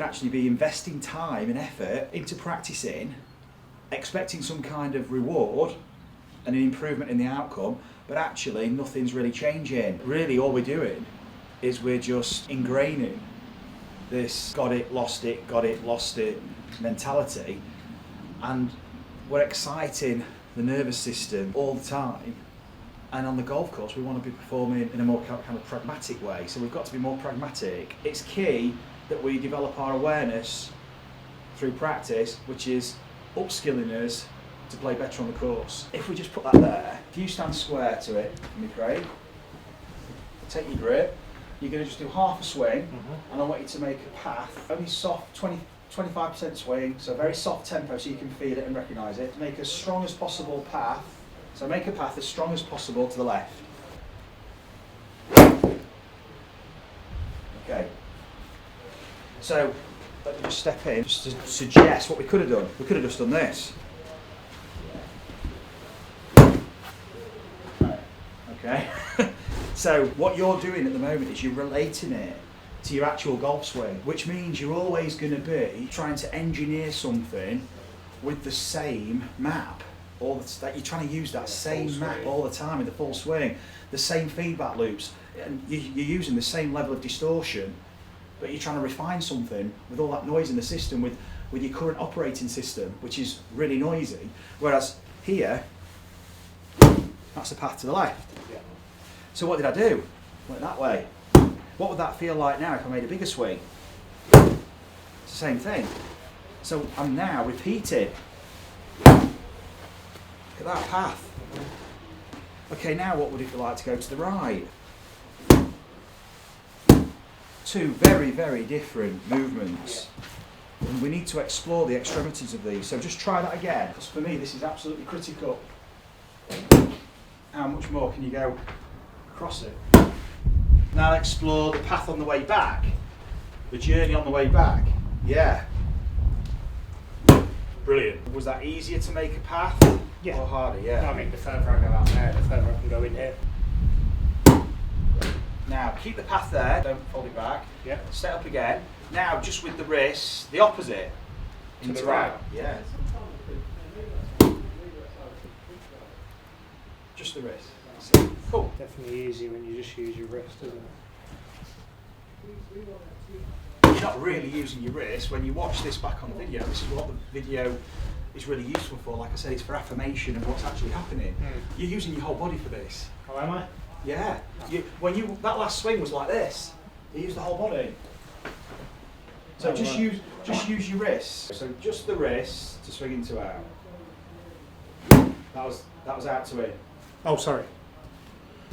can actually be investing time and effort into practicing, expecting some kind of reward and an improvement in the outcome, but actually nothing's really changing. Really all we're doing is we're just ingraining this got it, lost it mentality, and we're exciting the nervous system all the time. And on the golf course, we want to be performing in a more kind of pragmatic way. So we've got to be more pragmatic. It's key that we develop our awareness through practice, which is upskilling us to play better on the course. If we just put that there, if you stand square to it, Craig, take your grip, you're going to just do half a swing, and I want you to make a path, only soft 25% swing, so very soft tempo so you can feel it and recognise it. Make as strong as possible path, so make a path as strong as possible to the left. Okay, so let me just step in, just to suggest what we could have done. We could have just done this. Okay, so what you're doing at the moment is you're relating it to your actual golf swing, which means you're always going to be trying to engineer something with the same map. That you're trying to use that same map all the time in the full swing, the same feedback loops, and you're using the same level of distortion, but you're trying to refine something with all that noise in the system with your current operating system, which is really noisy. Whereas here, that's the path to the left. Yeah. So what did I do? Went that way. What would that feel like now if I made a bigger swing? It's the same thing. So I'm now repeating. Look at that path. Okay, now what would it be like to go to the right? Two very, very different movements. And we need to explore the extremities of these. So just try that again, because for me this is absolutely critical. How much more can you go across it? Now explore the path on the way back, the journey on the way back. Yeah. Brilliant. Was that easier to make a path? Yeah. Or harder? Yeah. No, I mean, the further I go out there, the further I can go in here. Now keep the path there, don't fold it back. Yeah. Set up again. Now just with the wrist, the opposite. To the right. Yeah. Just the wrist. So, cool. Definitely easier when you just use your wrist, isn't it? You're not really using your wrist. When you watch this back on the video, this is what the video is really useful for. Like I said, it's for affirmation of what's actually happening. You're using your whole body for this. Oh, am I? Yeah. That last swing was like this. You use the whole body. So just use your wrist. So just the wrist to swing into out. That was out to in. Oh, sorry.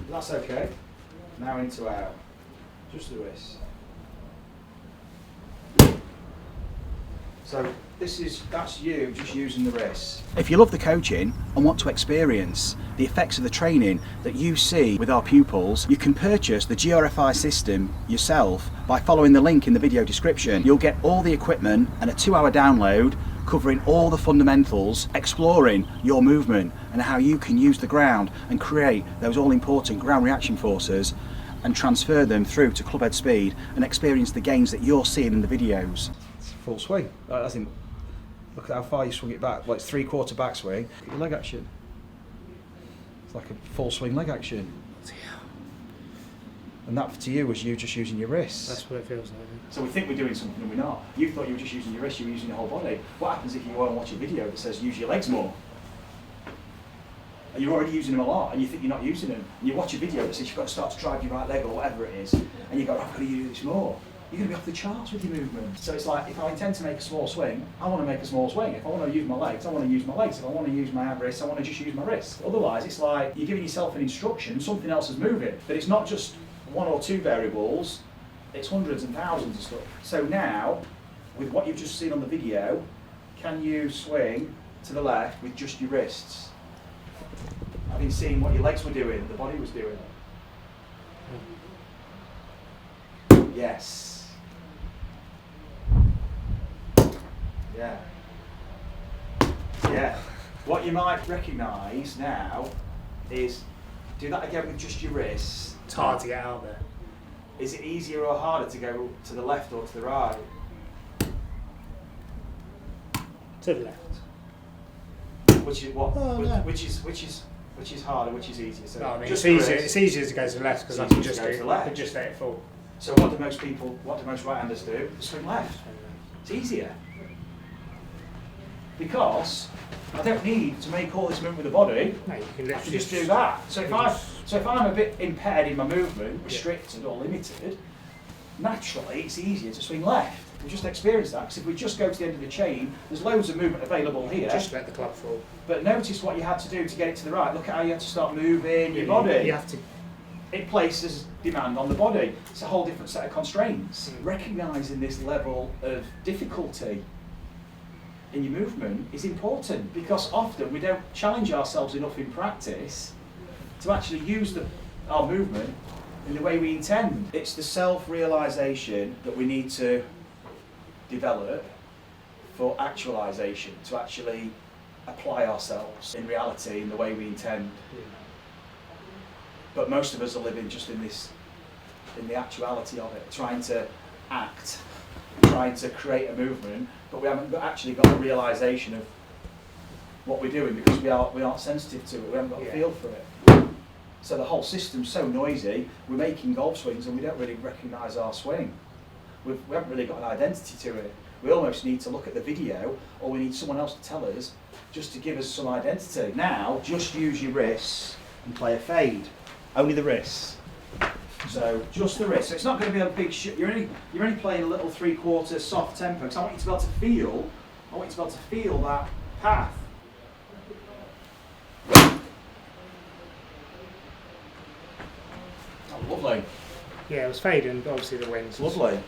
That's okay. Now into out. Just the wrist. So that's you just using the wrist. If you love the coaching and want to experience the effects of the training that you see with our pupils, you can purchase the GRFI system yourself by following the link in the video description. You'll get all the equipment and a 2-hour download covering all the fundamentals, exploring your movement and how you can use the ground and create those all-important ground reaction forces and transfer them through to clubhead speed and experience the gains that you're seeing in the videos. It's full swing. Look at how far you swing it back. Well, it's 3/4 backswing. Look at your leg action. It's like a full swing leg action. And that to you was you just using your wrists. That's what it feels like. So we think we're doing something and we're not. You thought you were just using your wrists, you were using your whole body. What happens if you go and watch a video that says use your legs more? And you're already using them a lot and you think you're not using them. And you watch a video that says you've got to start to drive your right leg or whatever it is, and you go, I've got to use this more. You're going to be off the charts with your movement. So it's like, if I intend to make a small swing, I want to make a small swing. If I want to use my legs, I want to use my legs. If I want to use my wrists, I want to just use my wrists. Otherwise, it's like you're giving yourself an instruction, something else is moving. But it's not just 1 or 2 variables, it's hundreds and thousands of stuff. So now, with what you've just seen on the video, can you swing to the left with just your wrists? Having seen what your legs were doing, the body was doing. Yes. Yeah. Yeah. What you might recognise now is, do that again with just your wrists. It's hard to get out there. Is it easier or harder to go to the left or to the right? To the left. Which is what? Oh, no. Which is harder? Which is easier? So No, I mean, just it's easier. wrist. It's easier to go to the left because I It's can easier just to go do. to the left. I can just let it fall. So what do most right-handers do? Swing left. It's easier. Because I don't need to make all this movement with the body. No, you can I literally can just do that. So if I'm a bit impaired in my movement, Yeah. restricted or limited, naturally it's easier to swing left. We just experienced that because if we just go to the end of the chain, there's loads of movement available here. just let the club fall. But notice what you had to do to get it to the right. Look at how you had to start moving your body. You have to. It places demand on the body. It's a whole different set of constraints. Recognising this level of difficulty in your movement is important because often we don't challenge ourselves enough in practice to actually use our movement in the way we intend. It's the self-realisation that we need to develop for actualisation, to actually apply ourselves in reality in the way we intend. Yeah. But most of us are living just in the actuality of it, trying to act, trying to create a movement, but we haven't actually got a realisation of what we're doing because we aren't sensitive to it, we haven't got a feel for it. So the whole system's so noisy, we're making golf swings and we don't really recognise our swing. We haven't really got an identity to it. We almost need to look at the video or we need someone else to tell us just to give us some identity. Now, just use your wrists and play a fade. Only the wrists. So just the wrists. So it's not going to be a big you're only playing a little 3/4 soft tempo because I want you to be able to feel that path. Oh, lovely. Yeah, it was fading, but obviously the wind's Lovely.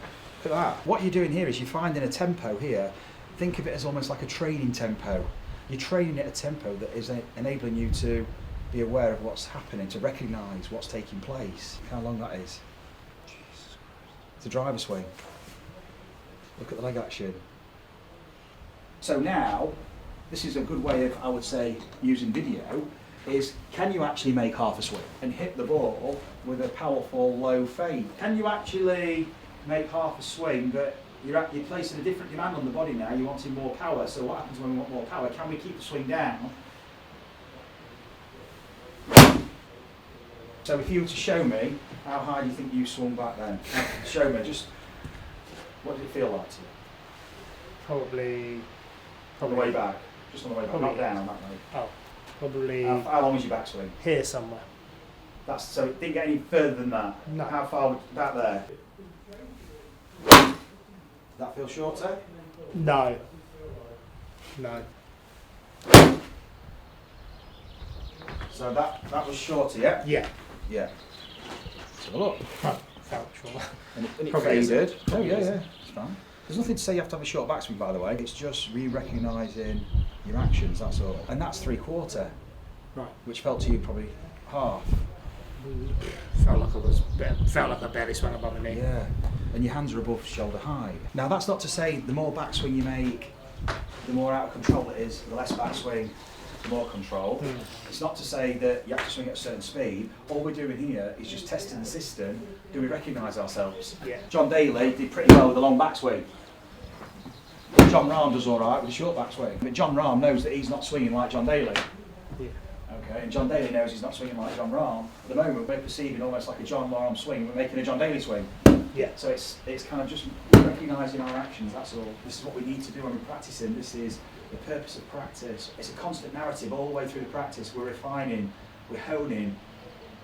Look at that. What you're doing here is you're finding a tempo here. Think of it as almost like a training tempo. You're training at a tempo that is enabling you to be aware of what's happening, to recognise what's taking place. Look how long that is. Jesus Christ. It's a driver swing. Look at the leg action. So now, this is a good way of, I would say, using video, is can you actually make half a swing and hit the ball with a powerful low fade? Can you actually make half a swing, but you're placing a different demand on the body now, you're wanting more power, so what happens when we want more power? Can we keep the swing down? So if you were to show me, how high do you think you swung back then? Show me, just, what did it feel like to you? probably. On the way back, just on the way back, not Probably. down that way. Oh, probably How long was your backswing? here somewhere. So it didn't get any further than that? No. How far back there? That feel shorter? No. No. So that was shorter, yeah? Yeah. Yeah. Let's have a look. Oh, felt short. And it Probably is. faded. Oh Probably yeah, is. yeah. It's fine. There's nothing to say you have to have a short backswing, by the way. It's just re-recognising your actions, that's all. And that's 3/4, Right. which felt to you probably half. Felt like I barely swung above my knee. Yeah. And your hands are above shoulder height. Now that's not to say the more backswing you make, the more out of control it is, the less backswing, the more control. It's not to say that you have to swing at a certain speed. All we're doing here is just testing the system. Do we recognise ourselves? Yeah. John Daly did pretty well with a long backswing. John Rahm does all right with a short backswing. But John Rahm knows that he's not swinging like John Daly. Yeah. Okay, and John Daly knows he's not swinging like John Rahm. At the moment, we're perceiving almost like a John Rahm swing. We're making a John Daly swing. Yeah. So it's kind of just recognising our actions, that's all. This is what we need to do when we're practising. This is the purpose of practice. It's a constant narrative all the way through the practice. We're refining, we're honing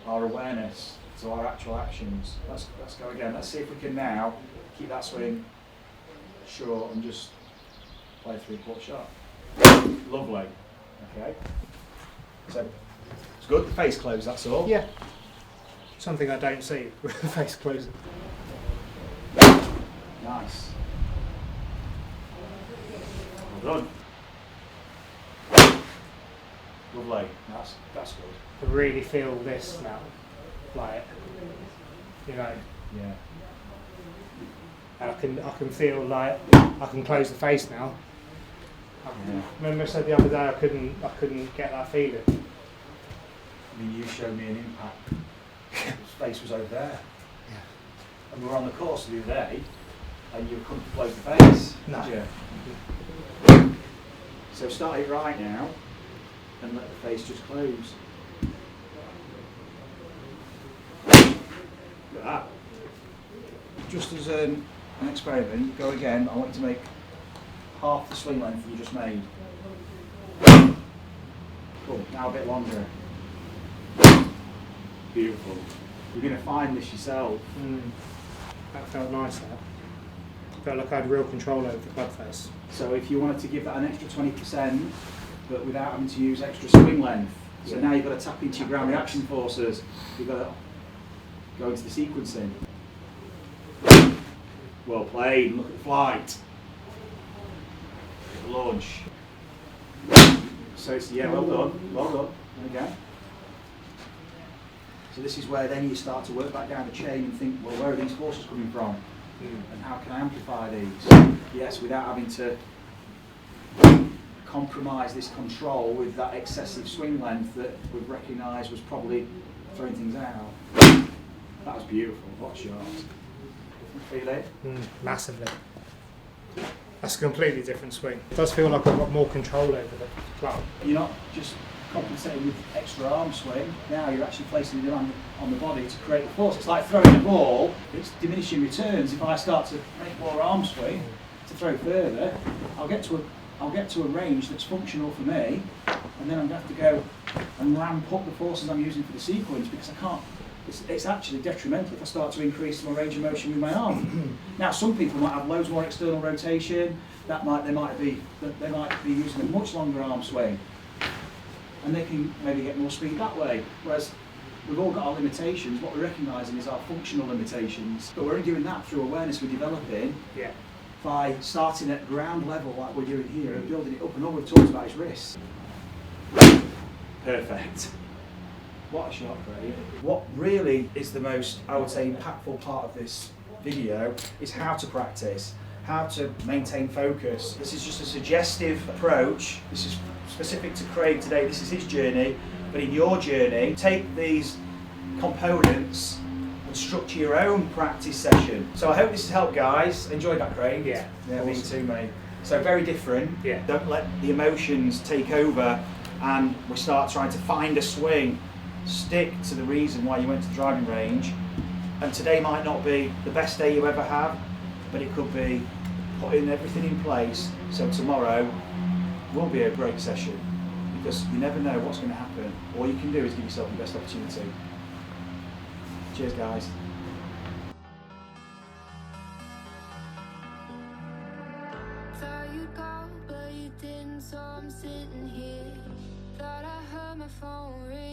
our awareness to our actual actions. Let's go again. Let's see if we can now keep that swing short and just play 3/4 shot. Lovely. Okay. So it's good, the face closed, that's all. Yeah. Something I don't see with the face closing. Nice. Well done. Lovely. That's good. I really feel this now. Like, you know, Yeah. and I can feel like I can close the face now. Yeah. Remember I said the other day I couldn't get that feeling. I mean, you showed me an impact. His face was over there. Yeah. And we were on the course the other day, and you couldn't close the face. No. Did you? So start it right now and let the face just close. Look at that. Just as an experiment, go again. I want you to make half the swing length you just made. Cool, now a bit longer. Beautiful. You're going to find this yourself. That felt nice, that. Felt like I had real control over the club face. So if you wanted to give that an extra 20%, but without having to use extra swing length, so now you've got to tap into your ground reaction forces, you've got to go into the sequencing. Well played, look at the flight. The launch. So it's, yeah, well done, well done. There we go. So this is where then you start to work back down the chain and think, well, where are these forces coming from? And how can I amplify these? Yes, without having to compromise this control with that excessive swing length that we've recognised was probably throwing things out. That was beautiful, what a shot. Feel it? Massively. That's a completely different swing. It does feel like I've got more control over the club. You're not just compensating with extra arm swing, now you're actually placing it on the body to create the force. It's like throwing a ball, it's diminishing returns. If I start to make more arm swing to throw further, I'll get to a range that's functional for me, and then I'm going to have to go and ramp up the forces I'm using for the sequence, because I can't. It's actually detrimental if I start to increase my range of motion with my arm. Now, some people might have loads more external rotation. They might be using a much longer arm swing, and they can maybe get more speed that way. Whereas we've all got our limitations. What we're recognising is our functional limitations, but we're only doing that through awareness we're developing. Yeah. By starting at ground level like we're doing here and building it up, and all we've talked about is wrists. Perfect. What a shot, Craig. What really is the most, I would say, impactful part of this video is how to practice, how to maintain focus. This is just a suggestive approach. This is specific to Craig today. This is his journey. But in your journey, take these components and structure your own practice session. So I hope this has helped, guys. Enjoyed that, Craig? Yeah. Yeah, awesome. Me too, mate. So very different. Yeah. Don't let the emotions take over and we start trying to find a swing. Stick to the reason why you went to the driving range. And today might not be the best day you ever have, but it could be putting everything in place so tomorrow will be a great session, because you never know what's going to happen. All you can do is give yourself the best opportunity. Cheers, guys. Thought you'd go, but you didn't, so I'm sitting here. Thought I heard my phone ring.